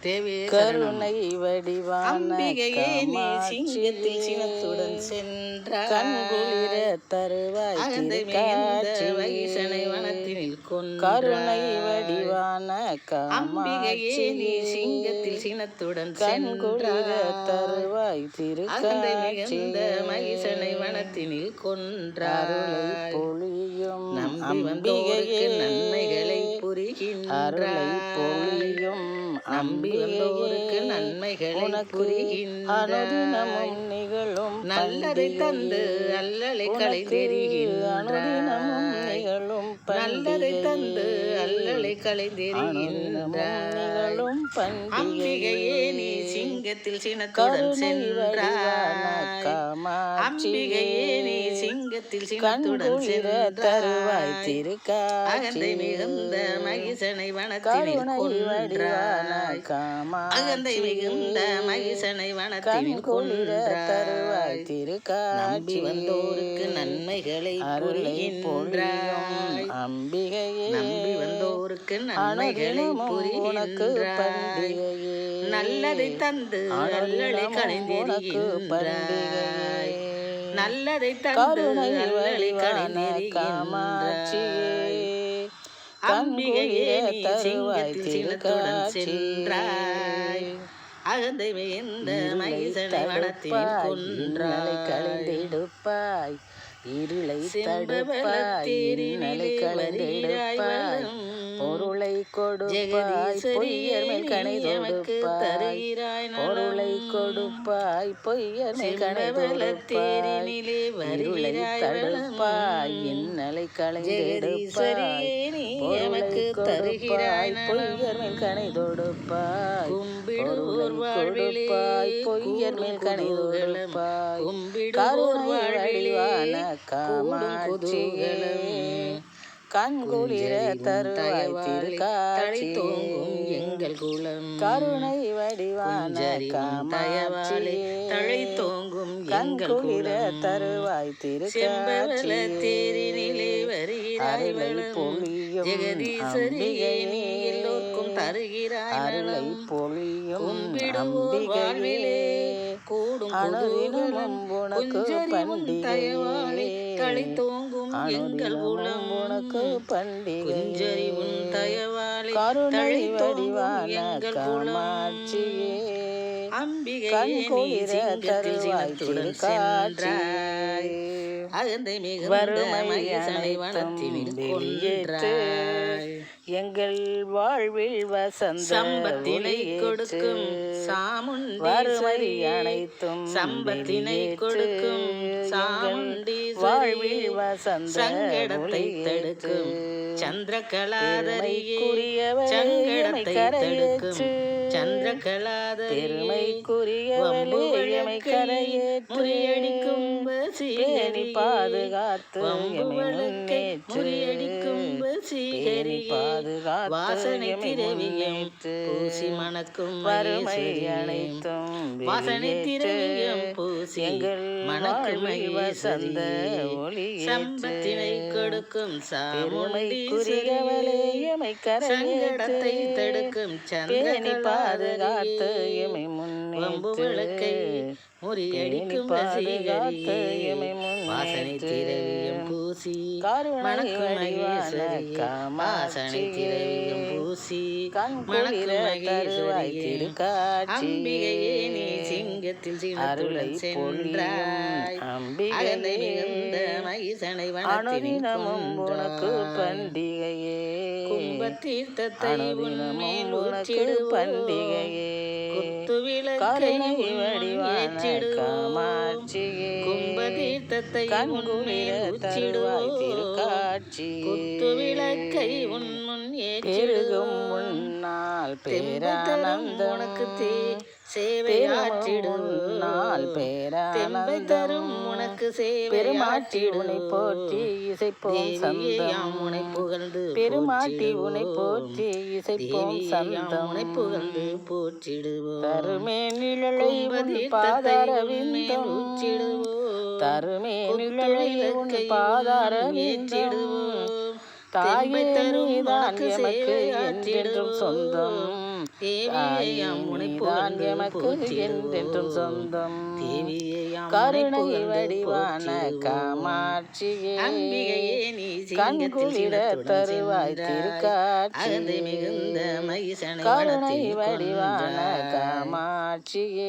கருணை வடிவான அம்பிகையே நீ சிங்கத்தில் சினத்துடன் சென்றாய். கண்குளிர தருவாய் திருக்காட்சி வனத்தினில் கொன்றாய். கருணை வடிவான அம்பிகையே நீ சிங்கத்தில் சினத்துடன் கண்குளிர தருவாய் திருக்காட்சி மகிஷனை வனத்தினில் கொன்றாய். பொழியும் அம்பிகையே நன்மைகளை புரிகின்றாய். பொழியும் நம்பி வந்தோருக்கு நன்மைகளை புரிகின்றாய். நிகழும் நல்லதை தந்து அல்லலை களைந்தெறிகின்றாய். நல்லதை தந்து அல்லலை களைந்தெறிகின்றாய். அம்பிகையே நீ சிங்கத்தில் சினத்துடன் சென்றாய். அம்பிகையே நீ சிங்கத்தில் சினத்துடன் சென்றாய். அகந்தை மிகுந்த மகிஷனை வனத்தினில் கொன்றாய். அகந்தை மிகுந்த மகிஷனை வனத்தினில் கொன்றாய். நம்பி வந்தோருக்கு நன்மைகளை புரிகின்றாய். அம்பிகையே நம்பி வந்தோருக்கு நன்மைகளை புரிகின்றாய். நல்லதை தந்து அல்லலை களைந்தெறிகின்றாய். நல்லதை தந்து அல்லலை களைந்தெறிகின்றாய். அம்பிகையே நீ சிங்கத்தில் சினத்துடன் சென்றாய். அகந்தை மிகுந்த மகிஷனை வனத்தினில் கொன்றாய். களைந்தெடுப்பாய் இருளை தடுப்பாய். இருளை களைந்தெடுப்பாய். பொருளை கொடுப்பாய் பொய்யர் மேல் கணை தொடுப்பாய். பொருளை கொடுப்பாய் பொய்யர் மேல் கணை தொடுப்பாய். இருளை தடுப்பாய் இன்னலை களைந்தெடுப்பாய். பொருளை கொடுப்பாய் பொய்யர் மேல் கணை தொடுப்பாய். பொருளை கொடுப்பாய் பொய்யர் மேல் கணை தொடுப்பாய். கருணை வடிவான காமாட்சியே கண்குளிர தருவாய் திருக்காட்சி தோங்கும் எங்கள் குலம். கருணை வடிவான காமாட்சியே தழை தோங்கும் கண்குளிர தருவாய் திருக்காட்சி. தேரினிலே வருகிறாய் பொழியும் ஜெகதீசரியே நீ எல்லோர்க்கும் தருகிறாய். அருளை பொழியும் அம்பிகையே கூடும் அனுதினமும் உனக்கு பண்டிகையே. தழை தோங்கும் எங்கள் குலம் உனக்கு பண்டிகை. குஞ்சரி உன் தயவாளே கருணை வடிவான காமாட்சியே கண்குளிர தருவாய் திருக்காட்சி. அகந்தை மிகுந்த மகிஷனை வனத்தினில் கொன்றாய். எங்கள் வாழ்வில் வசந்த சம்பத்தினை கொடுக்கும் சாமுண்டீஸ்வரி அனைத்தும் சம்பத்தினை கொடுக்கும் சாமுண்டீஸ்வரி. வாழ்வில் வசந்த சங்கடத்தை தடுக்கும் சந்திரகலாதரியே. சங்கடத்தை தடுக்கும் சந்திரகலாதரியே. பெருமைக்குரியவளே கரையேற்று முறியடிக்கும் பேணி பாதுகாத்து முறியடிக்கும் வாசனை திரவியம் பூசி மணக்கும் வறுமை அனைத்தும் வாசனை திரவியம் பூசி மணக்கும் வசந்த ஒளி. சம்பத்தினை கொடுக்கும் சாமுண்டீஸ்வரியே. சங்கடத்தை தடுக்கும் சந்திரனை பாதுகாத்து எமை முன்னேற்று விளக்கை முறியடிக்கும் வசீகரியே. வாசனை திரவியம் பூசி மணக்கும் மகேஸ்வரியே. வாசனை திரவியம் பூசி மணக்கும் மகேஸ்வரியே. அம்பிகையே நீ சிங்கத்தில் சினத்துடன் சென்றாய். அகந்தை மிகுந்த மகிஷனை வனத்தினில் கொன்றாய். பண்டிகையே கும்பத்தீர்த்தத்தை உன்மேல் ஊற்றிடுவோம். பண்டிகையே குத்துவிளக்கை காமாட்சியே கும்பதீர்த்தத்தை உன்மேல் ஊற்றிடுவோம். குத்துவிளக்கை உன் முன் ஏற்றிடுவோம். முன்னால் பேரானந்தம் உனக்கு சேவையாற்றிடுவோம். தெம்பை தரும் உனக்கு சேவையாற்றி உனை போற்றி இசைப்போம் சந்தம். உனை புகழ்ந்து பெருமாட்டி உனை போற்றி இசைப்போம் சந்தம். உனை புகழ்ந்து போற்றிடுவோம். தருமே நிழலை பாதாரவிந்தம் ஊற்றிடுவோம். தருமே நிழலை பாதாரவிந்திடுவோம். தாயை தரும் எமக்கு என்றும் சொந்தம். தேவியாம் உனைதான் எமக்கு என்றென்றும் சொந்தம் கருணை வடிவான காமாட்சியே கண்குளிர தருவாய் திருக்காட்சி மிகுந்த கருணை வடிவான காமாட்சியே